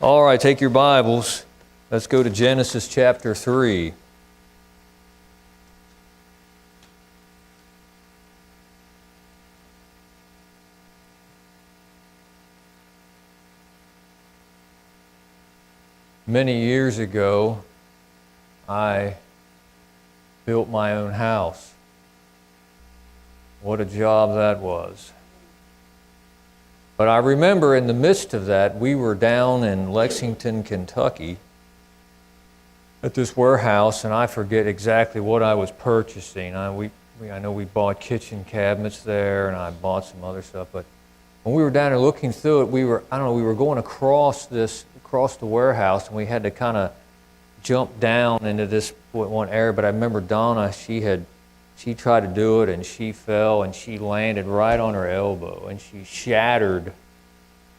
All right, take your Bibles. Let's go to Genesis chapter 3. Many years ago, I built my own house. What a job that was. But I remember in the midst of that, we were down in Lexington, Kentucky at this warehouse, and I forget exactly what I was purchasing. I know we bought kitchen cabinets there, and I bought some other stuff. But when we were down there looking through it, we were going across the warehouse, and we had to kind of jump down into this one area. But I remember Donna, she tried to do it, and she fell, and she landed right on her elbow, and she shattered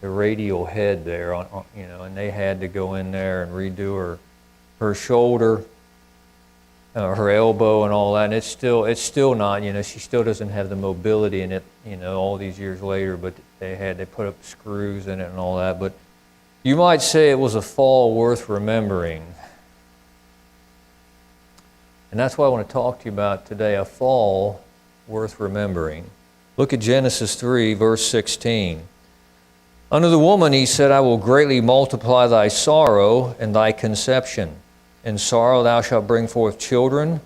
the radial head there, and they had to go in there and redo her shoulder, her elbow, and all that. And it's still not, she still doesn't have the mobility in it, all these years later. But they put up screws in it and all that. But you might say it was a fall worth remembering. And that's what I want to talk to you about today, a fall worth remembering. Look at Genesis 3, verse 16. Unto the woman he said, I will greatly multiply thy sorrow and thy conception. In sorrow thou shalt bring forth children,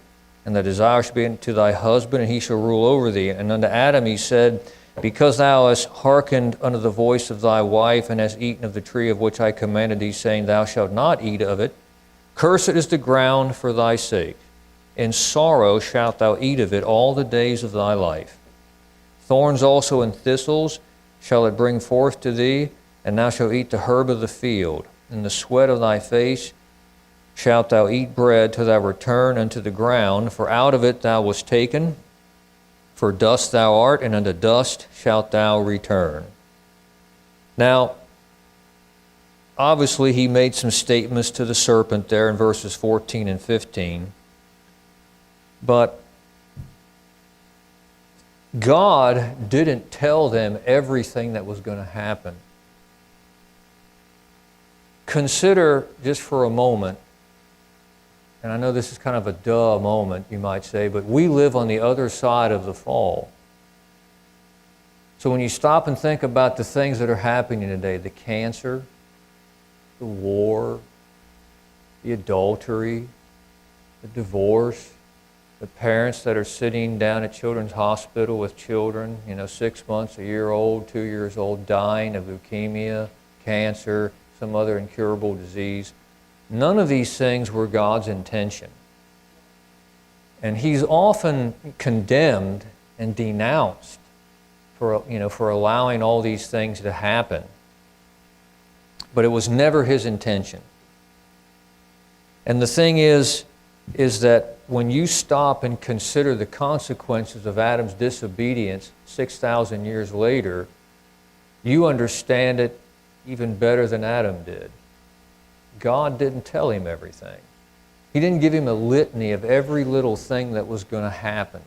and thy desire shall be to thy husband, and he shall rule over thee. And unto Adam he said, because thou hast hearkened unto the voice of thy wife, and hast eaten of the tree of which I commanded thee, saying, Thou shalt not eat of it, cursed is the ground for thy sake. In sorrow shalt thou eat of it all the days of thy life. Thorns also and thistles shall it bring forth to thee, and thou shalt eat the herb of the field. In the sweat of thy face shalt thou eat bread till thou return unto the ground, for out of it thou wast taken, for dust thou art, and unto dust shalt thou return. Now, obviously he made some statements to the serpent there in verses 14 and 15. But God didn't tell them everything that was going to happen. Consider just for a moment, and I know this is kind of a duh moment, you might say, but we live on the other side of the fall. So when you stop and think about the things that are happening today, the cancer, the war, the adultery, the divorce, the parents that are sitting down at Children's Hospital with children, 6 months, a year old, 2 years old, dying of leukemia, cancer, some other incurable disease. None of these things were God's intention. And He's often condemned and denounced for allowing all these things to happen. But it was never His intention. And the thing is that when you stop and consider the consequences of Adam's disobedience 6,000 years later, you understand it even better than Adam did. God didn't tell him everything. He didn't give him a litany of every little thing that was going to happen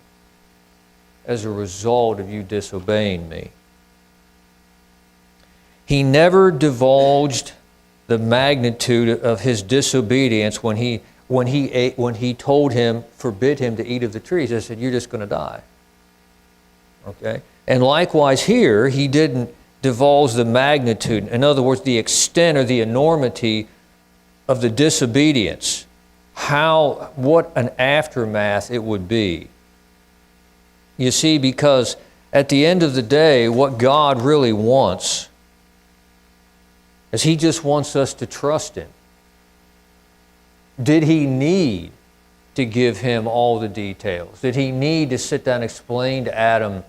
as a result of you disobeying me. He never divulged the magnitude of his disobedience when he told him, forbid him to eat of the trees. I said, you're just going to die. Okay? And likewise here, he didn't divulge the magnitude, in other words, the extent or the enormity of the disobedience. What an aftermath it would be. You see, because at the end of the day, what God really wants is He just wants us to trust Him. Did He need to give him all the details? Did He need to sit down and explain to Adam,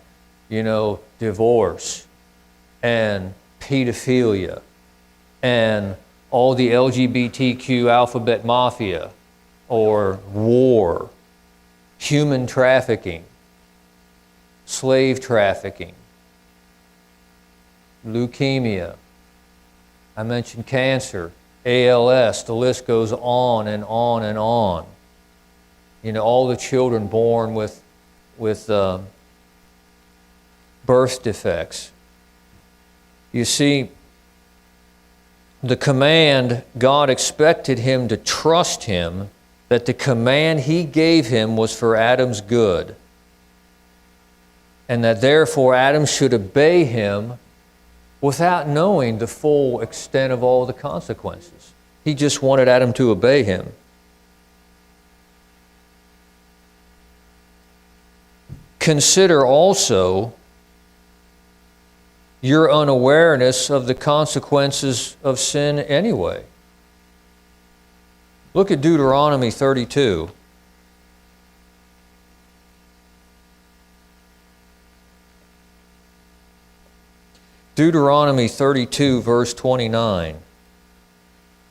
divorce and pedophilia and all the LGBTQ alphabet mafia or war, human trafficking, slave trafficking, leukemia? I mentioned cancer, ALS, the list goes on and on and on. All the children born with birth defects. You see, the command, God expected him to trust him, that the command he gave him was for Adam's good, and that therefore Adam should obey him without knowing the full extent of all the consequences. He just wanted Adam to obey him. Consider also your unawareness of the consequences of sin anyway. Look at Deuteronomy 32. Deuteronomy 32, verse 29.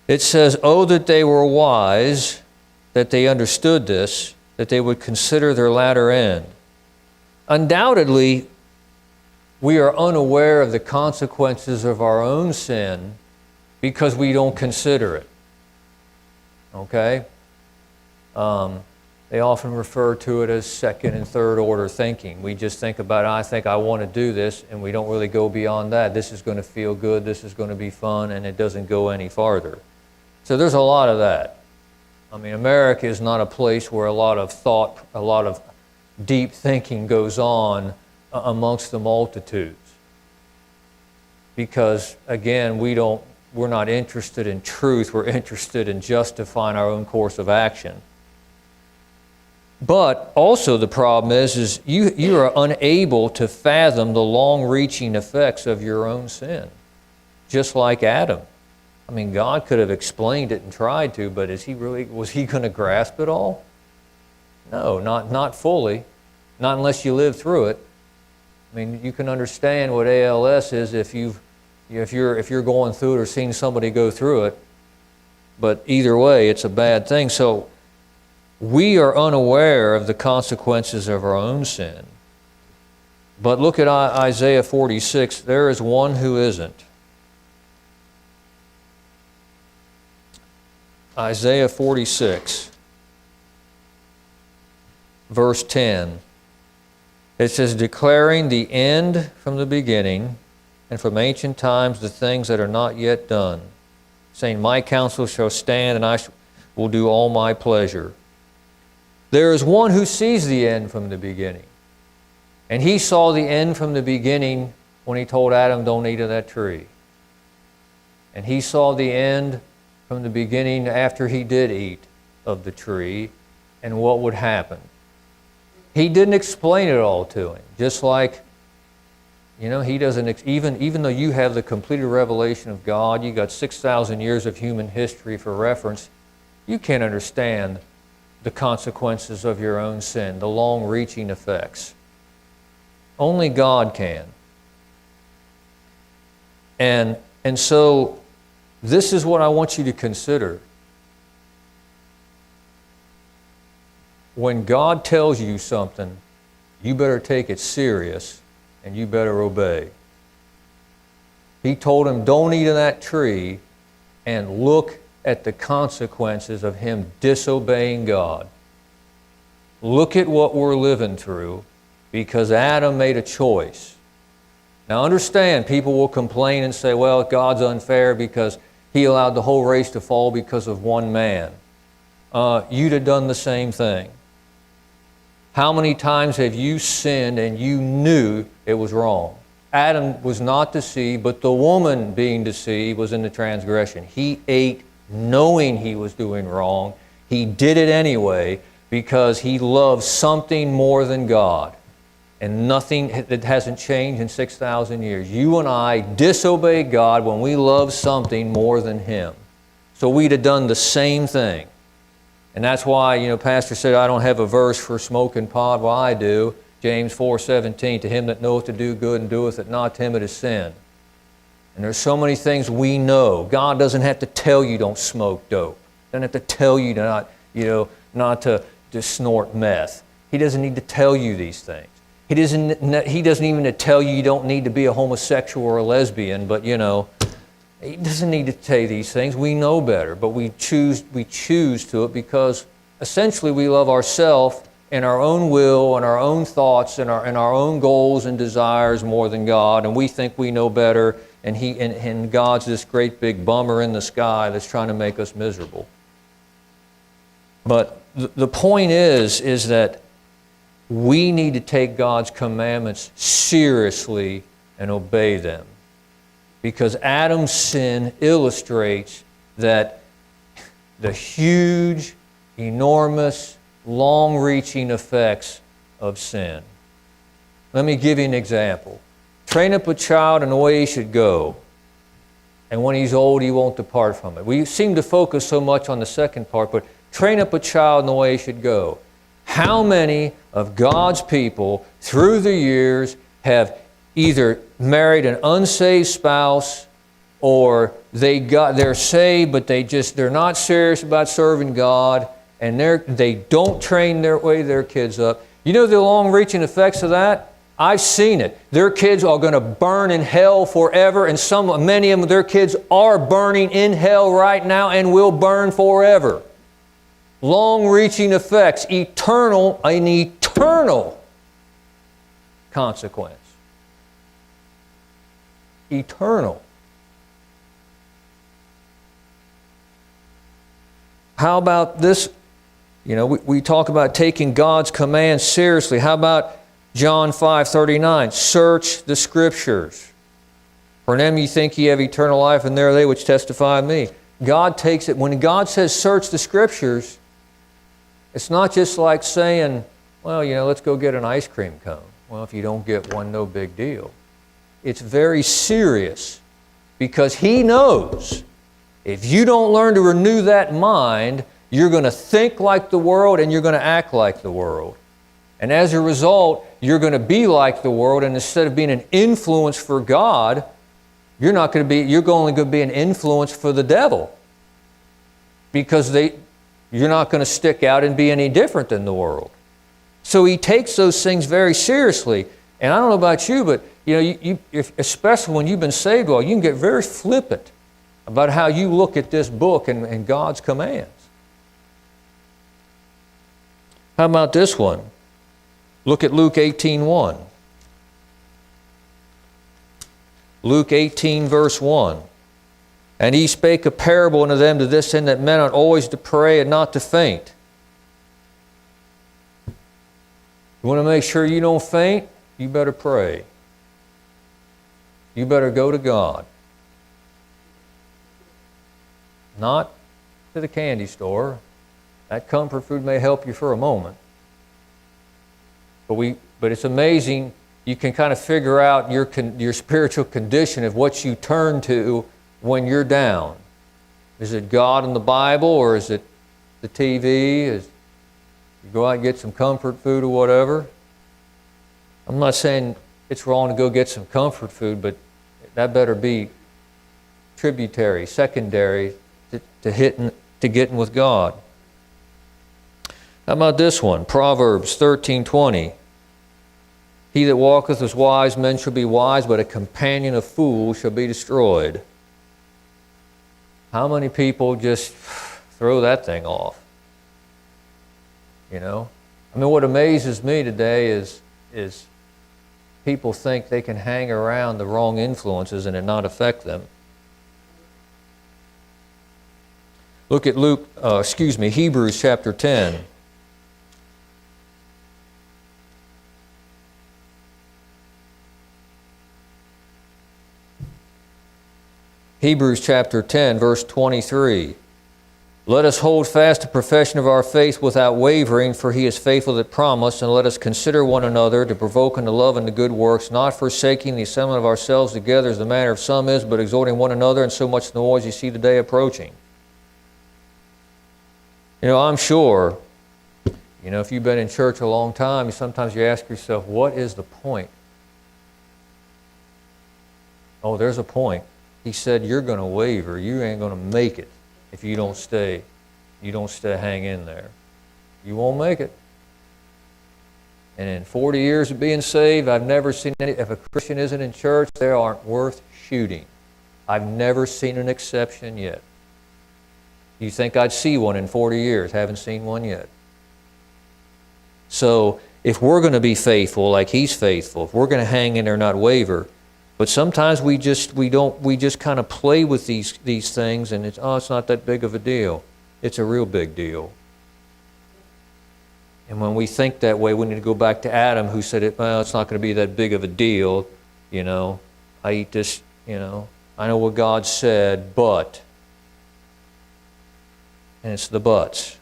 It says, "Oh, that they were wise, that they understood this, that they would consider their latter end." Undoubtedly, we are unaware of the consequences of our own sin because we don't consider it. Okay? They often refer to it as second and third order thinking. We just think about, I think I want to do this, and we don't really go beyond that. This is going to feel good, this is going to be fun, and it doesn't go any farther. So there's a lot of that. I mean, America is not a place where a lot of thought, a lot of deep thinking goes on amongst the multitudes. Because, again, we're not interested in truth, we're interested in justifying our own course of action. But also the problem is you are unable to fathom the long-reaching effects of your own sin, just like Adam. I mean, God could have explained it and tried to, but was he going to grasp it all? No, not fully, not unless you live through it. I mean, you can understand what ALS is if you're going through it or seeing somebody go through it, but either way, it's a bad thing. So we are unaware of the consequences of our own sin. But look at Isaiah 46. There is one who isn't. Isaiah 46, verse 10. It says, "Declaring the end from the beginning, and from ancient times the things that are not yet done, saying, My counsel shall stand, and I will do all my pleasure." There is one who sees the end from the beginning. And he saw the end from the beginning when he told Adam, don't eat of that tree. And he saw the end from the beginning after he did eat of the tree and what would happen. He didn't explain it all to him. Just like, he doesn't, even though you have the completed revelation of God, you got 6,000 years of human history for reference, you can't understand the consequences of your own sin, the long-reaching effects. Only God can. And so this is what I want you to consider. When God tells you something, you better take it serious and you better obey. He told him, don't eat of that tree, and look at the consequences of him disobeying God. Look at what we're living through because Adam made a choice. Now understand, people will complain and say, well, God's unfair because he allowed the whole race to fall because of one man. You'd have done the same thing. How many times have you sinned and you knew it was wrong? Adam was not deceived, but the woman being deceived was in the transgression. He ate knowing he was doing wrong. He did it anyway because he loved something more than God. And nothing that hasn't changed in 6,000 years. You and I disobey God when we love something more than Him. So we'd have done the same thing. And that's why, Pastor said, I don't have a verse for smoking pot. Well, I do. James 4:17, to him that knoweth to do good and doeth it not, to him it is sin. And there's so many things we know. God doesn't have to tell you don't smoke dope. He doesn't have to tell you not to snort meth. He doesn't need to tell you these things. He doesn't even tell you don't need to be a homosexual or a lesbian, but he doesn't need to tell you these things. We know better, but we choose to it because essentially we love ourselves and our own will and our own thoughts and our own goals and desires more than God, and we think we know better, and God's this great big bummer in the sky that's trying to make us miserable. But the point is that we need to take God's commandments seriously and obey them. Because Adam's sin illustrates that the huge, enormous, long-reaching effects of sin. Let me give you an example. Train up a child in the way he should go, and when he's old, he won't depart from it. We seem to focus so much on the second part, but train up a child in the way he should go. How many of God's people through the years have either married an unsaved spouse, or they're saved but they're not serious about serving God, and they don't train their kids up? You know the long-reaching effects of that? I've seen it. Their kids are going to burn in hell forever, and many of their kids are burning in hell right now and will burn forever. Long-reaching effects, an eternal consequence. Eternal. How about this? You know, we talk about taking God's commands seriously. How about John 5:39? Search the Scriptures. For in them you think ye have eternal life, and there are they which testify of me. God takes it. When God says search the Scriptures, it's not just like saying, well, you know, let's go get an ice cream cone. Well, if you don't get one, no big deal. It's very serious, because He knows if you don't learn to renew that mind, you're going to think like the world and you're going to act like the world. And as a result, you're going to be like the world, and instead of being an influence for God, you're only going to be an influence for the devil, because you're not going to stick out and be any different than the world. So He takes those things very seriously. And I don't know about you, but you especially when you've been saved, you can get very flippant about how you look at this book and God's commands. How about this one? Look at Luke 18:1. Luke 18, verse 1. And He spake a parable unto them to this end, that men ought always to pray and not to faint. You want to make sure you don't faint? You better pray. You better go to God. Not to the candy store. That comfort food may help you for a moment. But it's amazing, you can kind of figure out your spiritual condition of what you turn to when you're down. Is it God and the Bible, or is it the TV? You go out and get some comfort food or whatever? I'm not saying it's wrong to go get some comfort food, but that better be tributary, secondary to getting with God. How about this one? Proverbs 13:20. He that walketh with wise men shall be wise, but a companion of fools shall be destroyed. How many people just throw that thing off? You know? I mean, what amazes me today is people think they can hang around the wrong influences and it not affect them. Look at Hebrews chapter 10. Hebrews chapter 10, verse 23. Let us hold fast the profession of our faith without wavering, for He is faithful that promised, and let us consider one another to provoke unto love and to good works, not forsaking the assembling of ourselves together as the manner of some is, but exhorting one another, and so much the more as you see the day approaching. You know, I'm sure, if you've been in church a long time, sometimes you ask yourself, what is the point? Oh, there's a point. He said, you're going to waver. You ain't going to make it if you don't stay. Hang in there. You won't make it. And in 40 years of being saved, I've never seen if a Christian isn't in church, they aren't worth shooting. I've never seen an exception yet. You think I'd see one in 40 years? Haven't seen one yet. So if we're going to be faithful like He's faithful, if we're going to hang in there and not waver, But sometimes we just kind of play with these things, and it's not that big of a deal. It's a real big deal. And when we think that way, we need to go back to Adam, who said, it's not going to be that big of a deal. I eat this, I know what God said, but. And it's the buts.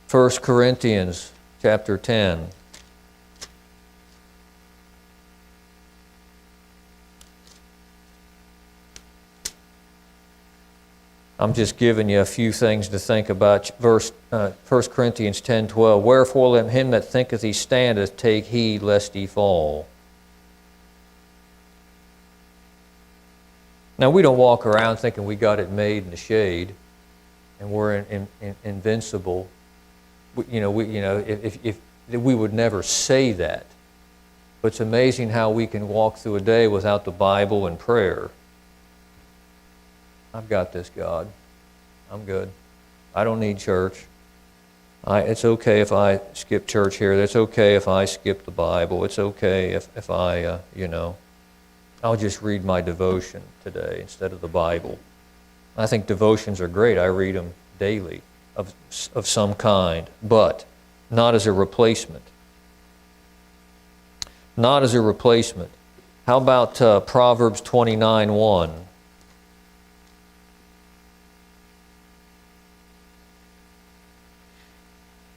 1 Corinthians chapter 10. I'm just giving you a few things to think about. 1 Corinthians 10:12. Wherefore let him that thinketh he standeth take heed lest he fall. Now we don't walk around thinking we got it made in the shade, and we're invincible. If we would never say that. But it's amazing how we can walk through a day without the Bible and prayer. I've got this, God. I'm good. I don't need church. It's okay if I skip church here. It's okay if I skip the Bible. It's okay if I, I'll just read my devotion today instead of the Bible. I think devotions are great. I read them daily of some kind, but not as a replacement. Not as a replacement. How about Proverbs 29:1?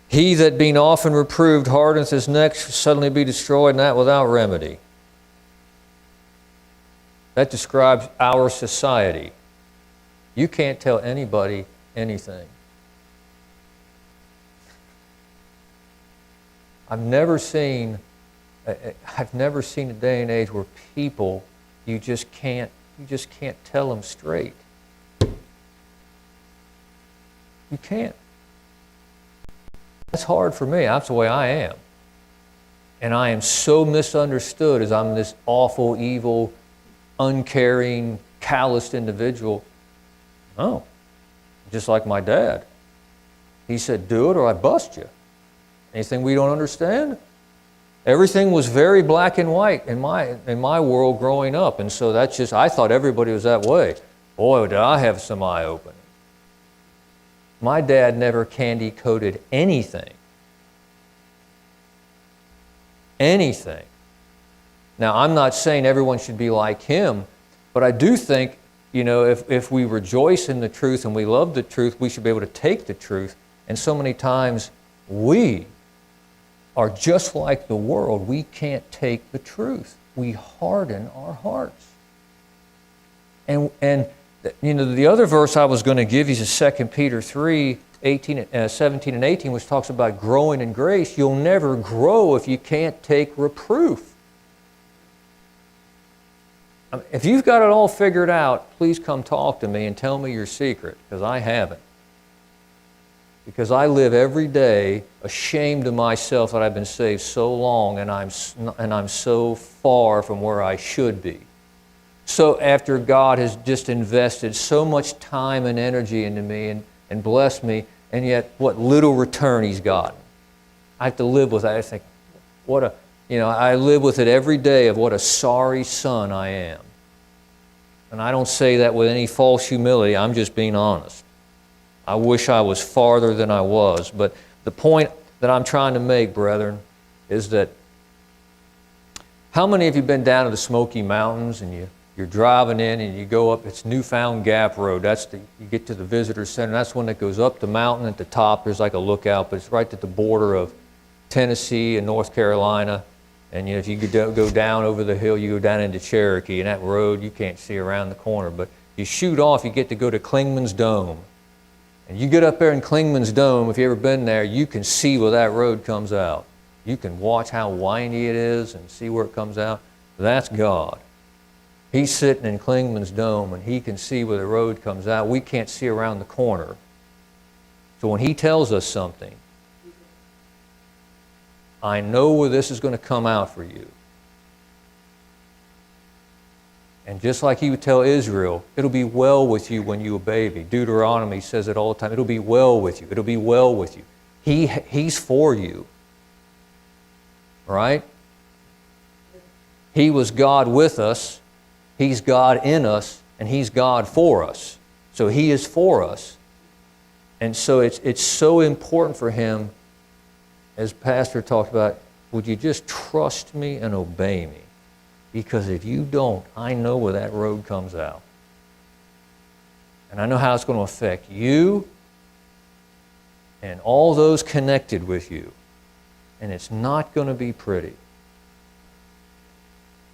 He that being often reproved hardeneth his neck shall suddenly be destroyed, and that without remedy. That describes our society. You can't tell anybody anything. I've never seen a day and age where people you just can't tell them straight. You can't. That's hard for me. That's the way I am. And I am so misunderstood as I'm this awful, evil, uncaring, calloused individual. No. Just like my dad. He said, do it or I bust you. Anything we don't understand? Everything was very black and white in my world growing up. And so that's just, I thought everybody was that way. Boy, did I have some eye-opening. My dad never candy-coated anything. Anything. Now, I'm not saying everyone should be like him, but I do think, if we rejoice in the truth and we love the truth, we should be able to take the truth. And so many times we are just like the world. We can't take the truth. We harden our hearts. And the other verse I was going to give you is 2 Peter 3, 17 and 18, which talks about growing in grace. You'll never grow if you can't take reproof. If you've got it all figured out, please come talk to me and tell me your secret, because I haven't. Because I live every day ashamed of myself that I've been saved so long, and I'm so far from where I should be. So after God has just invested so much time and energy into me and blessed me, and yet what little return He's gotten. I have to live with that. I think, I live with it every day of what a sorry son I am. And I don't say that with any false humility. I'm just being honest. I wish I was farther than I was. But the point that I'm trying to make, brethren, is that how many of you have been down to the Smoky Mountains and you're driving in and you go up, it's Newfound Gap Road. You get to the visitor center. That's one that goes up the mountain at the top. There's like a lookout, but it's right at the border of Tennessee and North Carolina. And if you go down over the hill, you go down into Cherokee, and that road you can't see around the corner. But you shoot off, you get to go to Clingman's Dome. And you get up there in Clingman's Dome, if you've ever been there, you can see where that road comes out. You can watch how windy it is and see where it comes out. That's God. He's sitting in Clingman's Dome, and He can see where the road comes out. We can't see around the corner. So when He tells us something, I know where this is going to come out for you. And just like He would tell Israel, it'll be well with you when you obey me. Deuteronomy says it all the time. It'll be well with you. It'll be well with you. He's for you. Right? He was God with us, He's God in us, and He's God for us. So He is for us. And so it's so important for Him, as Pastor talked about, would you just trust me and obey me? Because if you don't, I know where that road comes out. And I know how it's going to affect you and all those connected with you. And it's not going to be pretty.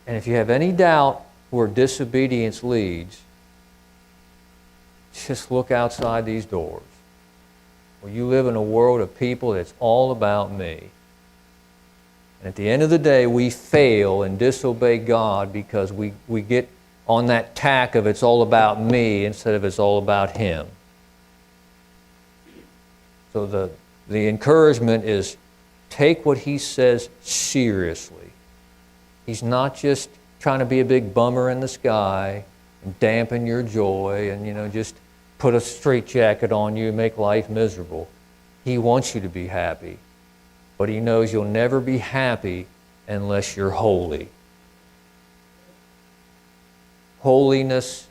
And if you have any doubt where disobedience leads, just look outside these doors. Well, you live in a world of people that's all about me. And at the end of the day, we fail and disobey God because we get on that tack of it's all about me instead of it's all about Him. So the encouragement is take what He says seriously. He's not just trying to be a big bummer in the sky and dampen your joy and, just put a straitjacket on you and make life miserable. He wants you to be happy. But He knows you'll never be happy unless you're holy. Holiness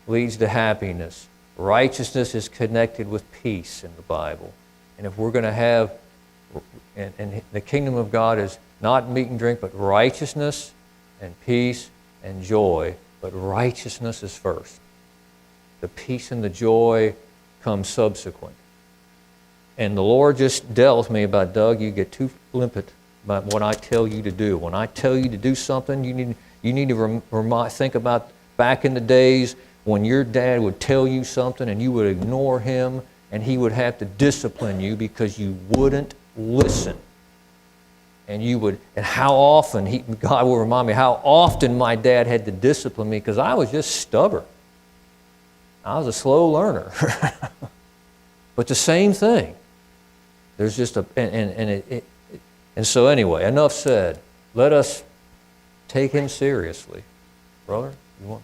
leads to happiness. Righteousness is connected with peace in the Bible. And if we're going to have, and the kingdom of God is not meat and drink, but righteousness and peace and joy. But righteousness is first. The peace and the joy come subsequent. And the Lord just dealt with me about, Doug, you get too flippant about what I tell you to do. When I tell you to do something, you need to think about back in the days when your dad would tell you something and you would ignore him and he would have to discipline you because you wouldn't listen. And how often, God will remind me how often my dad had to discipline me because I was just stubborn. I was a slow learner. But the same thing. There's just and so anyway, enough said. Let us take Him seriously. Brother, you want?